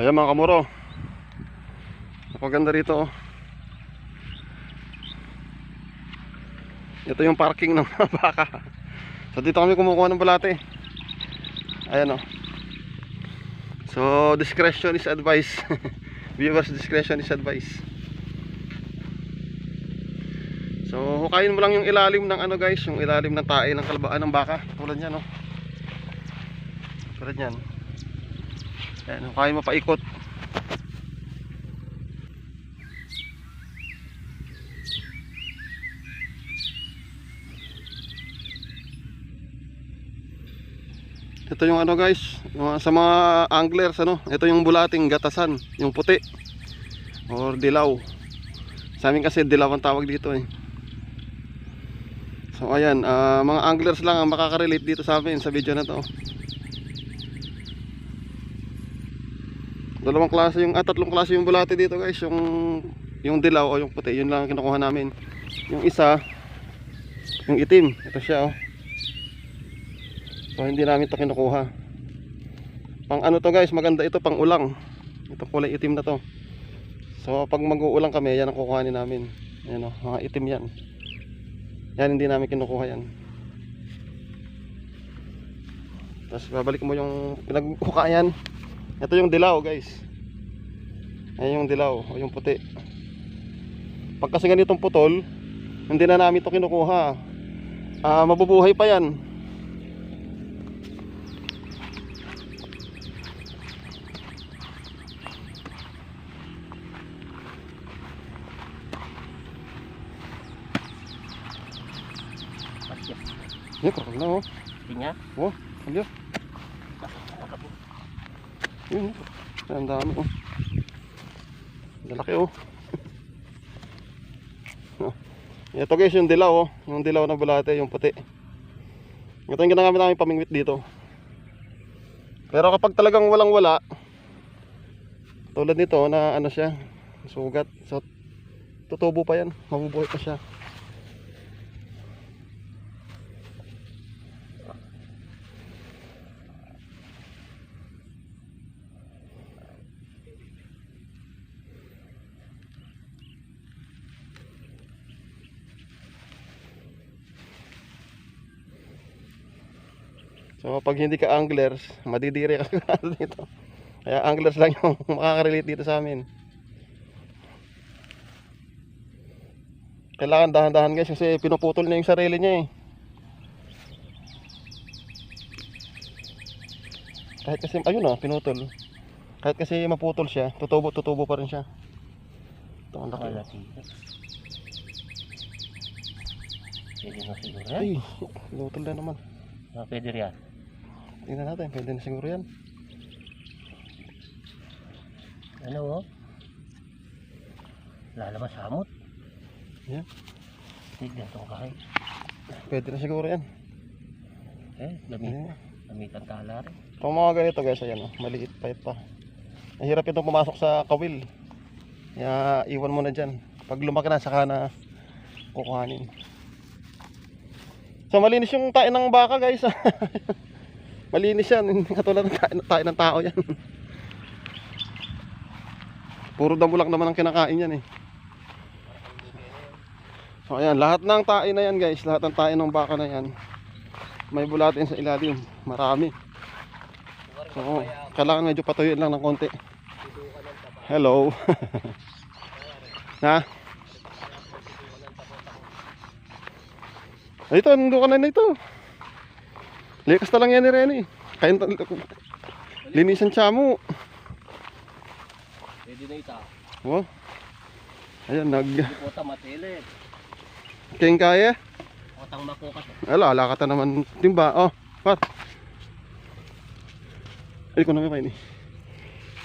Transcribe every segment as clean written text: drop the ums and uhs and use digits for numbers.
Ayan mga kamuro, napaganda rito oh. Ito yung parking ng mga baka. So dito kami kumukuha ng bulate. Ayan oh. So discretion is advised. Viewers discretion is advised. So hukayin mo lang yung ilalim ng ano guys, yung ilalim ng tae ng kalbaan ng baka. Tulad yan oh. Tulad yan. Ayan, hukayin mo paikot. Ito yung ano guys, sa mga anglers ano, ito yung bulating gatasan, yung puti or dilaw. Sa amin kasi dilaw ang tawag dito eh. So ayan, mga anglers lang ang makaka-relate dito sa amin sa video na to. Dalawang klase yung tatlong klase yung bulate dito guys, yung dilaw o yung puti, yun lang ang kinukuha namin. Yung isa, yung itim, ito siya oh. So hindi namin ito kinukuha. Pang ano to guys, maganda ito pang ulang. Itong kulay itim na to. So pag mag-uulang kami, yan ang kukuhanin namin. Ayan o, mga itim yan. Yan hindi namin kinukuha yan. Tapos babalik mo yung pinagkukayan. Ito yung dilaw guys. Ayan yung dilaw o yung puti. Pag kasi ganitong putol, hindi na namin ito kinukuha. Mabubuhay pa yan. Ini kurang na oh. Tingnan. Oh, ambil. Ini, ang dami oh. Lalaki oh. Ito guys yung dilaw oh, yung dilaw na bulate, yung puti. Ito yung ginagamit namin pamingwit dito. Pero kapag talagang walang wala, tulad nito na ano siya, sugat, so tutubo pa yan, mabubuhay pa siya. So pag hindi ka anglers, madidiri ka dito. Kaya anglers lang yung makaka-relate dito sa amin. Kailangan dahan-dahan guys kasi pinuputol niya yung sarili niya eh. Kahit kasi, ayun oh, pinutol. Kahit kasi maputol siya, tutubo pa rin siya. Ito ang laki. Pwede na siguro yan. Ay, pinutol na naman. Pwede rin yan. Tingnan natin, pwede na siguro yan. Ano oh? Lalabas hamot. Yan. Tignan itong kahay. Pwede na siguro yan. Gamitan tala rin. Pang mga ganito guys, ayan oh, maliit pa. Mahirap itong pumasok sa kawil. Kaya iwan mo na dyan. Pag lumaki na, saka na kukuhanin. So malinis yung tae ng baka guys. Malinis yan, hindi katulad ng tae ng tao yan. Puro damo lang naman ang kinakain yan eh. So ayan, lahat ng tae na yan guys, lahat ng tae ng baka na yan, may bulatin sa ilalim, marami. So kailangan medyo patuyuin lang ng konti. Hello. Ha? Ito, nandukan na ito. Likas na lang yan ni Rene. Kain linisan siya mo. Pwede na ito. Oh. Ayan, Putang matilit. King kaya? Putang makukat. Ala ka naman timba. Oh, par. Ay ko na may ni.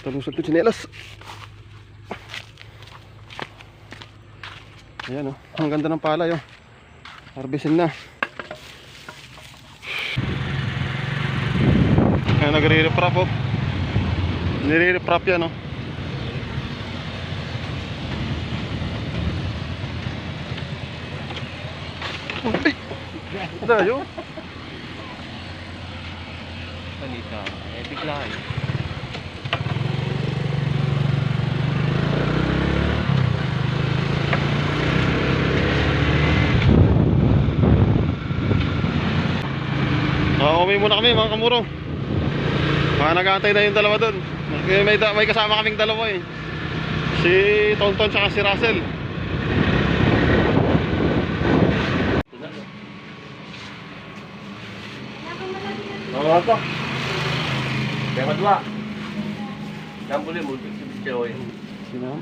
Talusot ko tsinelas. Ayan oh, ang ganda ng palay oh. Harbisin na. Ayan, nagre-reprap oh. Nire-reprap yan oh. Ay! Dayo. Panita. Bigla eh. pauwi muna kami mga kamuro. Nag-aantay na yung dalawa doon. May kasama kaming dalawa eh. Si Tonton saka si Russell. Ano to? Kaya madwa. Yang boleh mudik di Jawa ini. Sino?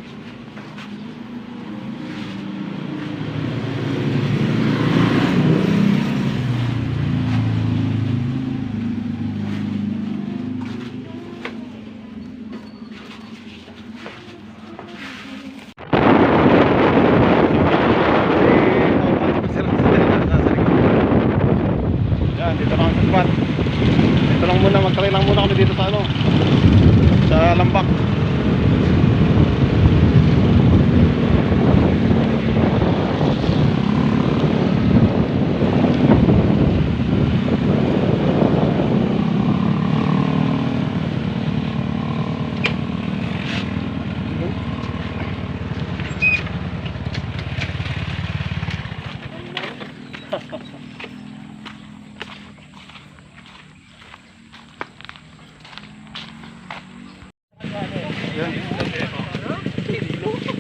Yan, dito lang sa spot. Dito lang muna, magtry lang muna kami dito sa ano, sa Lambak.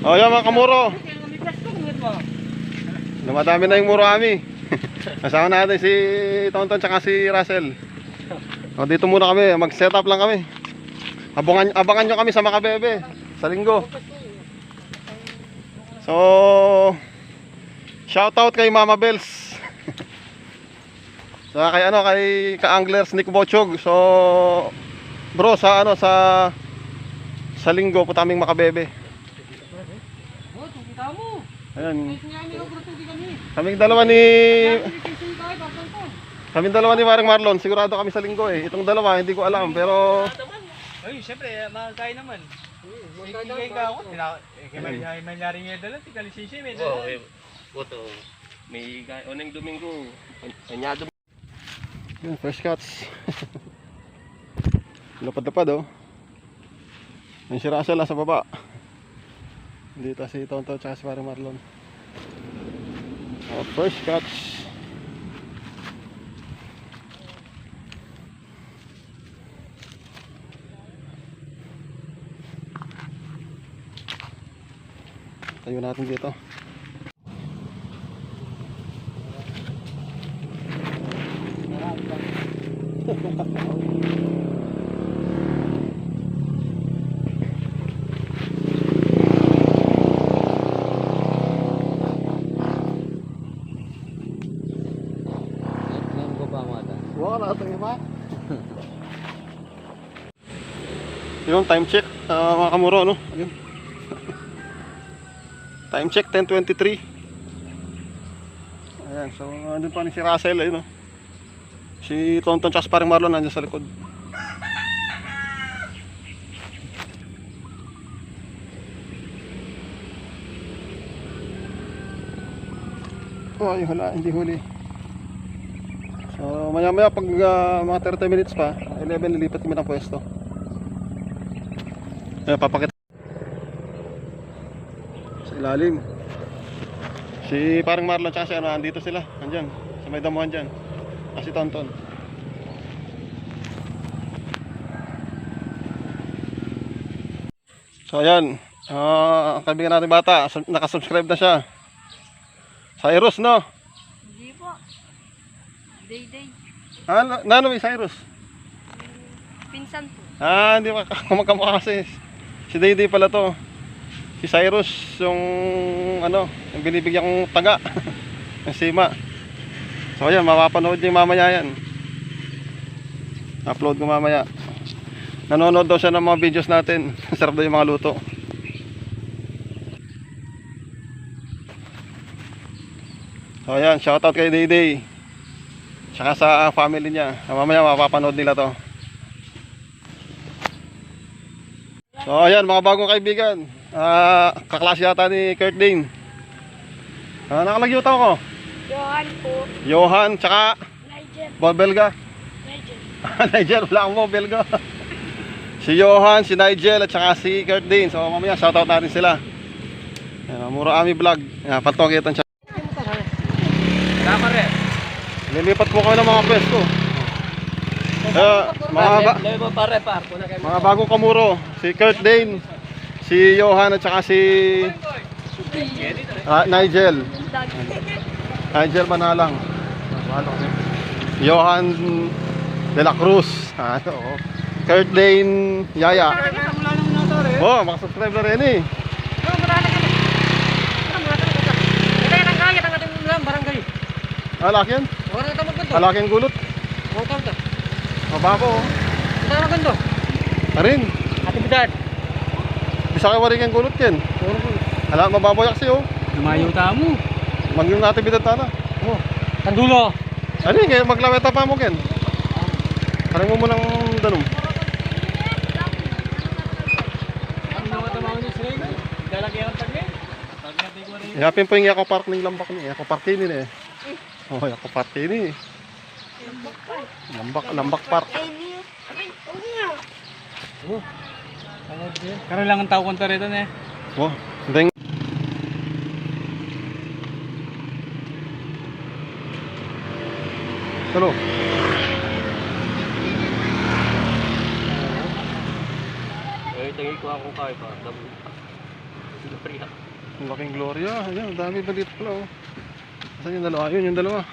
Oh, yan mga kamuro. Dumadami na yung muro kami. Kasama natin si Tonton tsaka si Russell. O, dito muna kami, mag-set up lang kami. Abangan nyo kami sa Makabebe sa linggo. So, shout out kay Mama Bells. Sa kay ka-anglers Nick Bochog. So, bro, sa linggo po taming Makabebe. Ayan. Kaming dalawa ni Marang Marlon, sigurado kami sa linggo eh. Itong dalawa hindi ko alam pero Ay, siyempre, makakain naman. Ikigay ka ako. May nyari nga dala, tika lisensya, may dala. Oh, boto. May oneng Domingo. Anyado. yun, fresh cuts. Lapad-lapad oh. Yung si Russell nasa baba. Dito si Tonton at si Marang Marlon. Fresh cuts. Tayo natin dito. Wala ito iba. Yung time check mga kamuro no. Ayun. Time check 10:23. Ayan, so andun pa ni si Russell ayun no. Si Tonton tsaka si Parang Marlon nandiyan sa likod. Oh, yung hala, hindi huli. So maya maya pag mga 30 minutes pa 11 lilipat kami ng pwesto. Papakita sa ilalim si Parang Marlon tsaka si ano, andito sila andyan sa may damuhan dyan si Tonton. So ayan ang kaibigan natin bata nakasubscribe na siya Cyrus no? Hindi po. Day. Nano may Cyrus? Pinsan po. Hindi kamukha kasi si Dayday pala to. Si Cyrus yung ano, yung binibigyan kong taga ng sima. So ayan, mapapanood niyo mamaya yan. Upload ko mamaya. Nanonood daw siya ng mga videos natin. Sarap daw yung mga luto. So ayan, shoutout kay Dayday. Tsaka sa family niya. Mamaya mapapanood nila to. So ayan mga bagong kaibigan. Kaklase yata ni Kurt Dane. Nakalagyuta ko. Johan po. Johan, tsaka Nigel. Belga. Nigel, wala akong mo Belga. Si Johan, si Nigel at saka si Kurt Dane. So mamaya shoutout natin sila. Muro Ami Vlog. Patogitan siya. Tama rin. Lilipat po kayo ng mga pwesto. Level pare par. Mga bagong kamuro, si Kurt Dane, si Johan at saka si Nigel. Nigel Manalang. Johan De La Cruz. Oo. Kurt Dane Yaya. Oh, makasubscribe na rin eh. Alak yan? Alak yan gulot. Mababo. Arin. Bisa kayo waring yung gulot yan. Ala, mababo yak siyo. Lumayo tamo. Magyong natin bitat tana. Oh. Tandulo. Ano yung maglaweta pa mo ken? Parang mo munang danom. Yapin po yung Yako Park ng lambak ni. Yako Park ini eh. Oh, Yako Park ini. Lambak Park. Karoon lang ang tao konta rito eh. Oh, deng. Hello. Tingin ko ako kaya pa. Priya. Ang laking Gloria. Ayan, ang dami ba dito pala oh. Saan yung dalawa? Yun yung dalawa.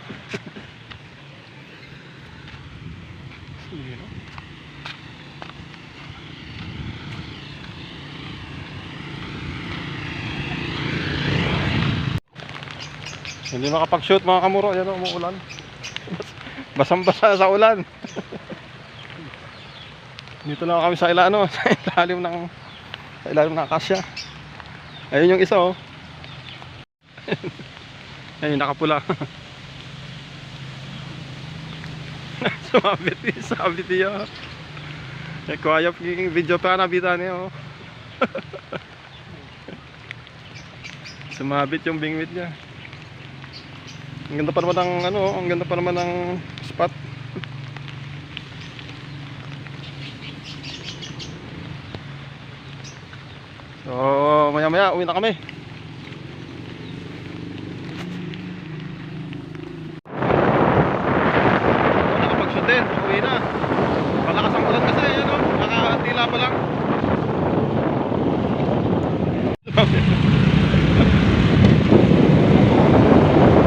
Sige, no? Hindi makapag-shoot mga kamuro. Ayan o, umuulan. Basang-basa sa ulan. Dito lang kami sa ilano, sa ilalim ng akasya. Ayun yung isa oh. Ayun nakapula. Sumabit niya. Kuya pagiging video pa nabita niya oh. Sumabit yung bingwit niya. Ang ganda pa naman ng ano, ang ganda pa naman ng spot. So, maya-maya uwi na kami. Nakapag-shoot din, uwi na. Malakas ang ulan kasi, ano, nakatila pa lang.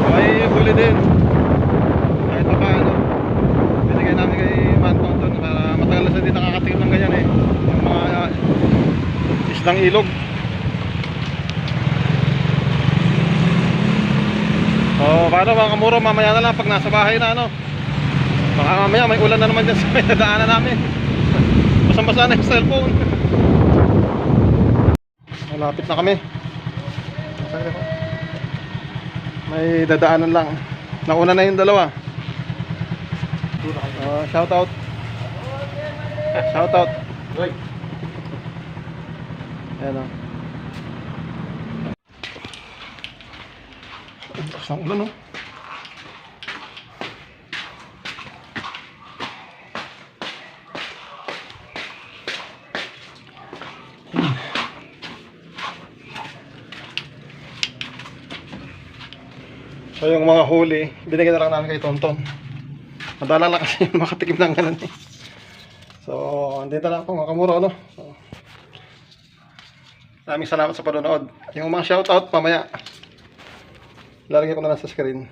May huli din. Kahit pa paano. Binigay namin kay Manton doon para matagal na siya din nakakatingin ng ganyan eh. Yung mga islang ilog. Oh, paano mga kamuro, mamaya na lang pag nasa bahay na ano. Baka mamaya may ulan na naman dyan sa may nadaanan namin. Basang-basa na yung cellphone. Malapit na kami. May dadaanan lang. Nauna na yung dalawa. Shout out. Shout out. Ayan o. Ang lakas ng ulan o. So yung mga huli, binigyan na lang namin kay Tonton. Madala lang kasi makatikim ng ganun eh. So, andito na ako mga kamuro, ano? So, maraming salamat sa panonood. Yung mga shoutout, mamaya lalagyan ko na lang sa screen.